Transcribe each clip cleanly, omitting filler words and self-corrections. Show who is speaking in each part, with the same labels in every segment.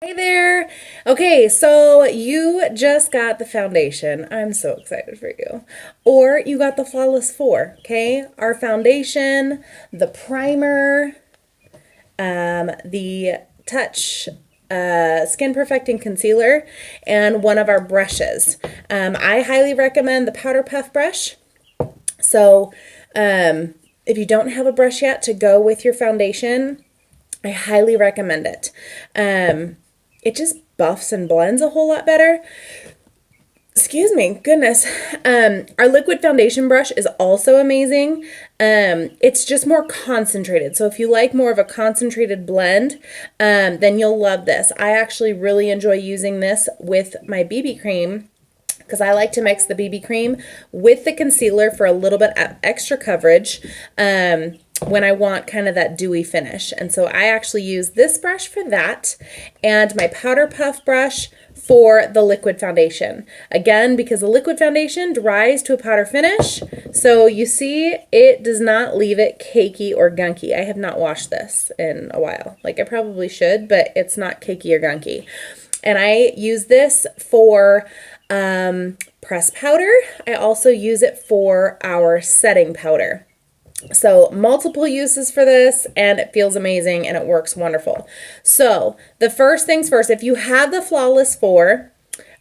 Speaker 1: Hey there. Okay, so you just got the foundation. I'm so excited for you. Or you got the Flawless 4, okay? Our foundation, the primer, the Touch Skin Perfecting Concealer, and one of our brushes. I highly recommend the Powder Puff brush. So, if you don't have a brush yet to go with your foundation, I highly recommend it. It just buffs and blends a whole lot better. Excuse me, goodness. Our liquid foundation brush is also amazing. It's just more concentrated. So if you like more of a concentrated blend, then you'll love this. I actually really enjoy using this with my BB cream because I like to mix the BB cream with the concealer for a little bit of extra coverage when I want kind of that dewy finish. And so I actually use this brush for that and my Powder Puff brush for the liquid foundation. Again, because the liquid foundation dries to a powder finish, so you see it does not leave it cakey or gunky. I have not washed this in a while. Like I probably should, but it's not cakey or gunky. And I use this for press powder. I also use it for our setting powder. So multiple uses for this, and it feels amazing and it works wonderful. So the first things first, if you have the Flawless 4,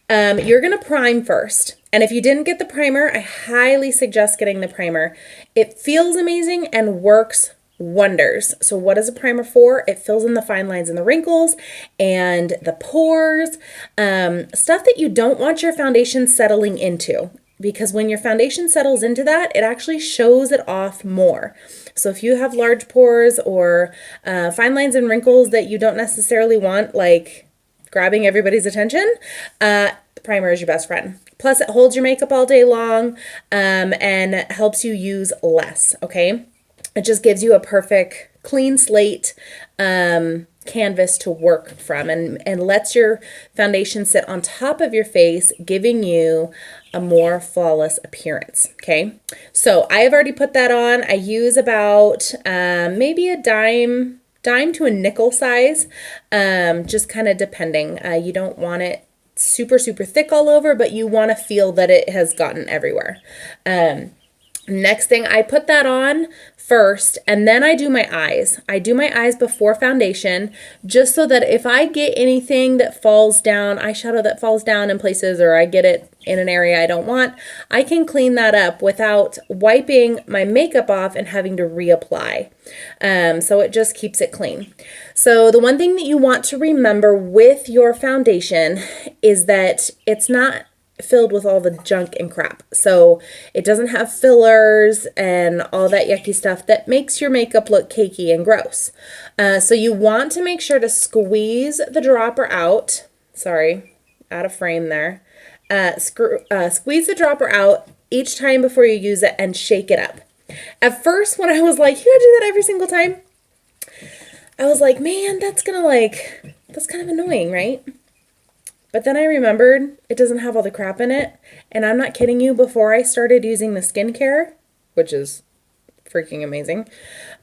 Speaker 1: you're going to prime first. And if you didn't get the primer, I highly suggest getting the primer. It feels amazing and works wonders. So what is a primer for? It fills in the fine lines and the wrinkles and the pores, stuff that you don't want your foundation settling into. Because when your foundation settles into that, it actually shows it off more. So if you have large pores or fine lines and wrinkles that you don't necessarily want, like grabbing everybody's attention, primer is your best friend. Plus, it holds your makeup all day long and helps you use less, okay? It just gives you a perfect clean slate canvas to work from and lets your foundation sit on top of your face, giving you a more flawless appearance. Okay, so I have already put that on. I use about maybe a dime to a nickel size, just kind of depending. You don't want it super thick all over, but you want to feel that it has gotten everywhere. Next thing, I put that on first, and then I do my eyes. I do my eyes before foundation, just so that if I get anything that falls down, eyeshadow that falls down in places, or I get it in an area I don't want, I can clean that up without wiping my makeup off and having to reapply. So it just keeps it clean. So the one thing that you want to remember with your foundation is that it's not filled with all the junk and crap. So it doesn't have fillers and all that yucky stuff that makes your makeup look cakey and gross. So you want to make sure to squeeze the dropper out. Sorry, out of frame there. Squeeze the dropper out each time before you use it and shake it up. At first, when I was like, you gotta do that every single time, I was like, man, that's kind of annoying, right? But then I remembered it doesn't have all the crap in it. And I'm not kidding you, before I started using the skincare, which is freaking amazing,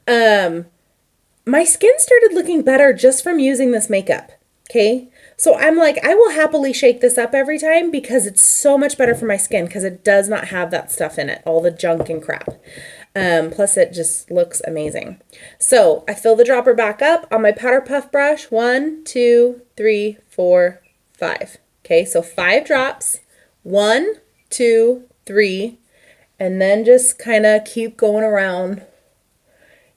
Speaker 1: my skin started looking better just from using this makeup. Okay? So I'm like, I will happily shake this up every time because it's so much better for my skin because it does not have that stuff in it, all the junk and crap. Plus it just looks amazing. So I fill the dropper back up on my Powder Puff brush. 1, 2, 3, 4, 5. Okay, so 5 drops. 1, 2, 3, and then just kind of keep going around.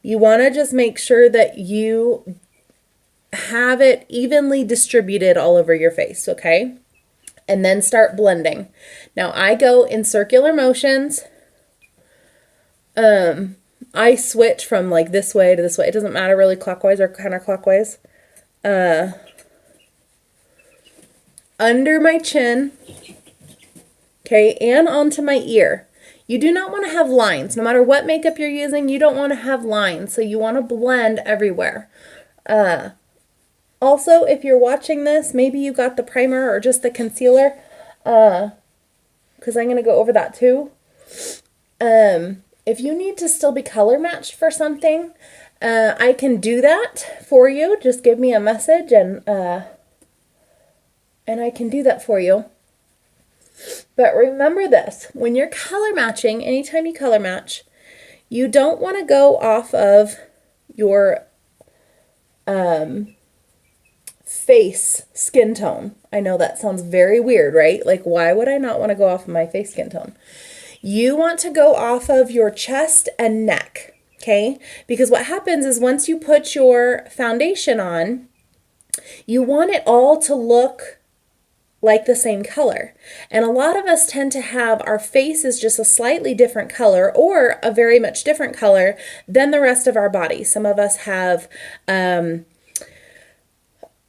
Speaker 1: You want to just make sure that you have it evenly distributed all over your face, okay? And then start blending. Now I go in circular motions. I switch from like this way to this way. It doesn't matter really, clockwise or counterclockwise. Under my chin, okay, and onto my ear. You do not want to have lines. No matter what makeup you're using, you don't want to have lines. So you want to blend everywhere. Also, if you're watching this, maybe you got the primer or just the concealer, because I'm going to go over that too. If you need to still be color matched for something, I can do that for you. Just give me a message and and I can do that for you. But remember this, when you're color matching, anytime you color match, you don't want to go off of your face skin tone. I know that sounds very weird, right? Like, why would I not want to go off of my face skin tone? You want to go off of your chest and neck, okay? Because what happens is once you put your foundation on, you want it all to look like the same color. And a lot of us tend to have our face is just a slightly different color or a very much different color than the rest of our body. Some of us have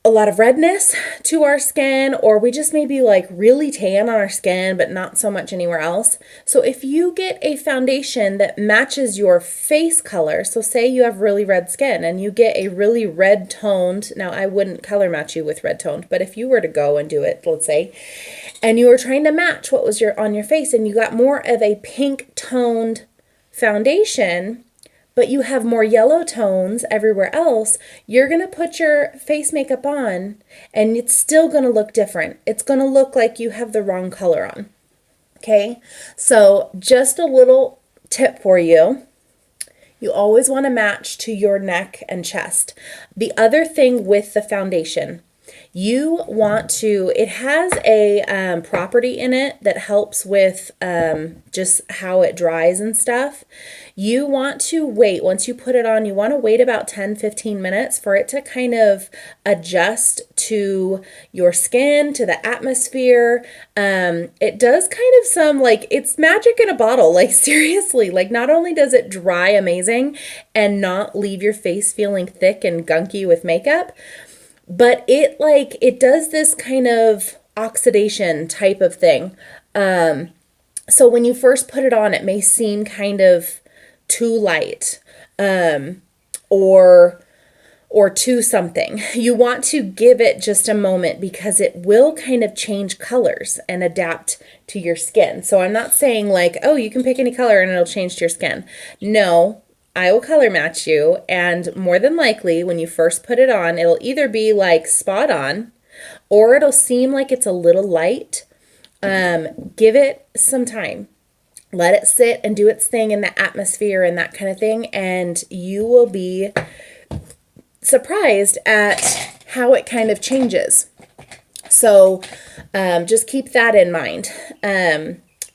Speaker 1: a lot of redness to our skin, or we just may be like really tan on our skin, but not so much anywhere else. So if you get a foundation that matches your face color, so say you have really red skin and you get a really red toned, now I wouldn't color match you with red toned, but if you were to go and do it, let's say, and you were trying to match what was on your face and you got more of a pink toned foundation, but you have more yellow tones everywhere else, you're going to put your face makeup on and it's still going to look different. It's going to look like you have the wrong color on. Okay, so just a little tip for you. You always want to match to your neck and chest. The other thing with the foundation, you want to, it has a property in it that helps with just how it dries and stuff. You want to wait, once you put it on, you want to wait about 10-15 minutes for it to kind of adjust to your skin, to the atmosphere. It does kind of some, like, it's magic in a bottle, like seriously. Like, not only does it dry amazing and not leave your face feeling thick and gunky with makeup, but it does this kind of oxidation type of thing. So when you first put it on, it may seem kind of too light, or too something. You want to give it just a moment because it will kind of change colors and adapt to your skin. So I'm not saying like, oh, you can pick any color and it'll change to your skin. No, I will color match you, and more than likely when you first put it on, it'll either be like spot on or it'll seem like it's a little light. Give it some time. Let it sit and do its thing in the atmosphere and that kind of thing, and you will be surprised at how it kind of changes. So just keep that in mind.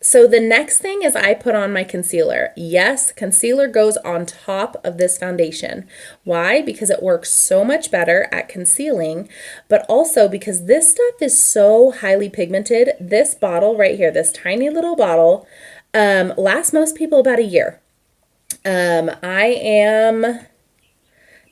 Speaker 1: So the next thing is I put on my concealer. Yes, concealer goes on top of this foundation. Why? Because it works so much better at concealing, but also because this stuff is so highly pigmented. This bottle right here, this tiny little bottle, lasts most people about a year. I am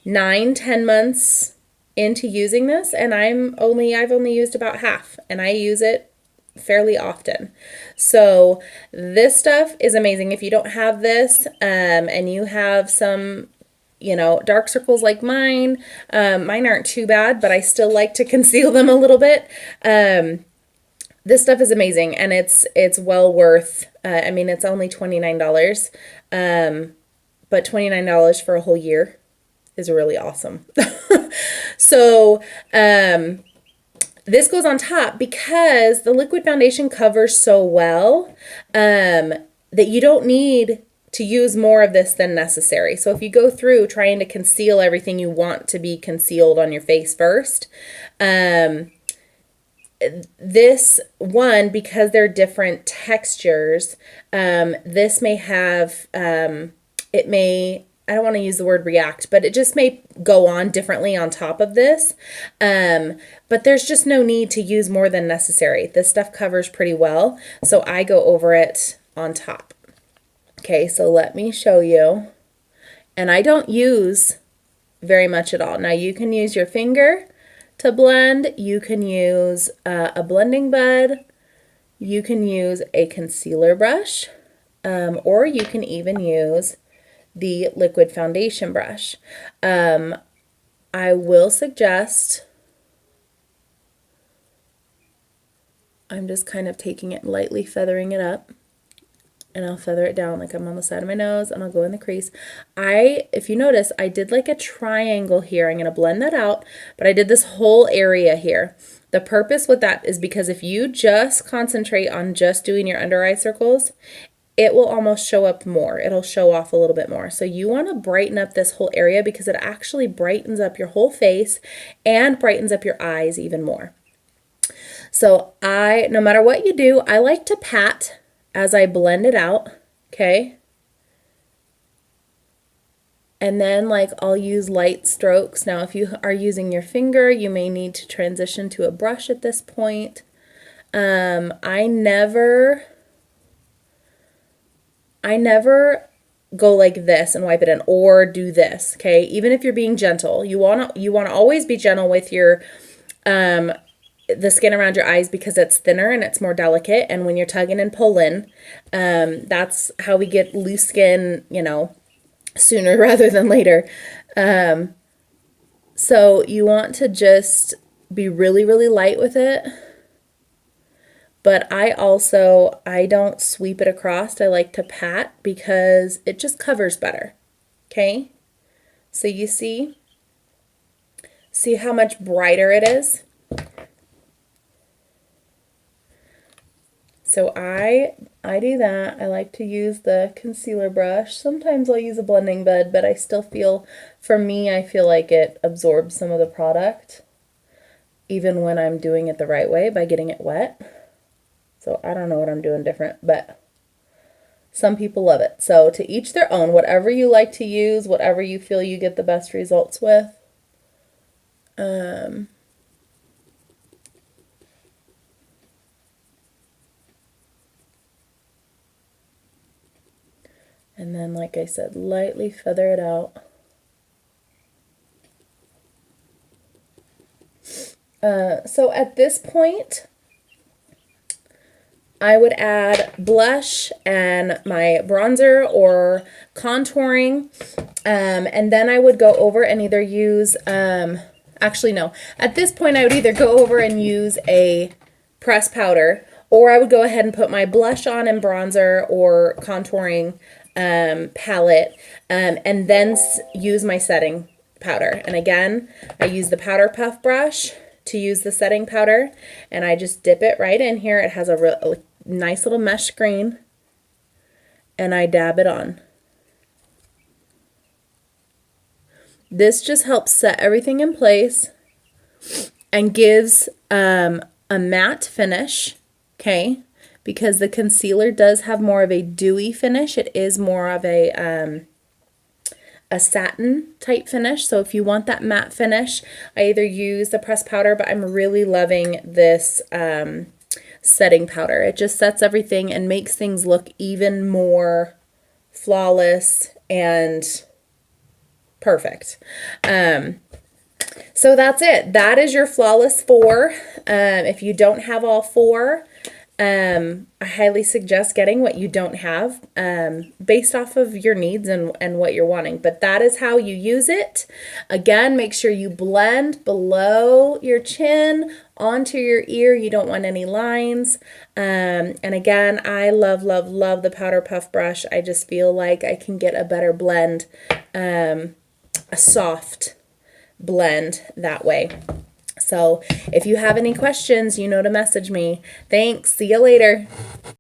Speaker 1: 9-10 months into using this, and I've only used about half, and I use it fairly often. So this stuff is amazing. If you don't have this, and you have some, dark circles like mine, mine aren't too bad, but I still like to conceal them a little bit. This stuff is amazing, and it's well worth, it's only $29, but $29 for a whole year is really awesome. So, this goes on top because the liquid foundation covers so well, that you don't need to use more of this than necessary. So if you go through trying to conceal everything you want to be concealed on your face first, this one, because they're different textures, this may have, I don't want to use the word react, but it just may go on differently on top of this. But there's just no need to use more than necessary. This stuff covers pretty well, so I go over it on top. Okay, so let me show you. And I don't use very much at all. Now you can use your finger to blend. You can use a blending bud. You can use a concealer brush, or you can even use the liquid foundation brush. I will suggest, I'm just kind of taking it and lightly feathering it up. and I'll feather it down like I'm on the side of my nose, and I'll go in the crease. If you notice, I did like a triangle here. I'm going to blend that out, but I did this whole area here. The purpose with that is because if you just concentrate on just doing your under eye circles, it will almost show up more. It'll show off a little bit more. So you want to brighten up this whole area because it actually brightens up your whole face and brightens up your eyes even more. So no matter what you do, I like to pat as I blend it out, okay? And then like I'll use light strokes. Now if you are using your finger, you may need to transition to a brush at this point. I never go like this and wipe it in or do this, okay? Even if you're being gentle, you want to always be gentle with your the skin around your eyes because it's thinner and it's more delicate, and when you're tugging and pulling, that's how we get loose skin, you know, sooner rather than later. So you want to just be really, really light with it. But I don't sweep it across. I like to pat because it just covers better. Okay? So you see how much brighter it is? So I do that. I like to use the concealer brush. Sometimes I'll use a blending bed, but I still feel, for me, I feel like it absorbs some of the product, even when I'm doing it the right way by getting it wet. So I don't know what I'm doing different, but some people love it. So to each their own, whatever you like to use, whatever you feel you get the best results with. And then, like I said, lightly feather it out. So at this point, I would add blush and my bronzer or contouring, and then I would go over and either use, actually no, at this point I would either go over and use a pressed powder, or I would go ahead and put my blush on and bronzer or contouring palette, and then use my setting powder. And again, I use the powder puff brush to use the setting powder, and I just dip it right in here. It has a nice little mesh screen, and I dab it on. This just helps set everything in place and gives a matte finish, okay? Because the concealer does have more of a dewy finish. It is more of a satin type finish. So if you want that matte finish, I either use the pressed powder, but I'm really loving this setting powder. It just sets everything and makes things look even more flawless and perfect. So that's it. That is your Flawless 4. If you don't have all 4, I highly suggest getting what you don't have, based off of your needs and what you're wanting. But that is how you use it. Again, make sure you blend below your chin onto your ear. You don't want any lines. And again, I love, love, love the Powder Puff brush. I just feel like I can get a better blend, a soft blend that way. So if you have any questions, you know to message me. Thanks. See you later.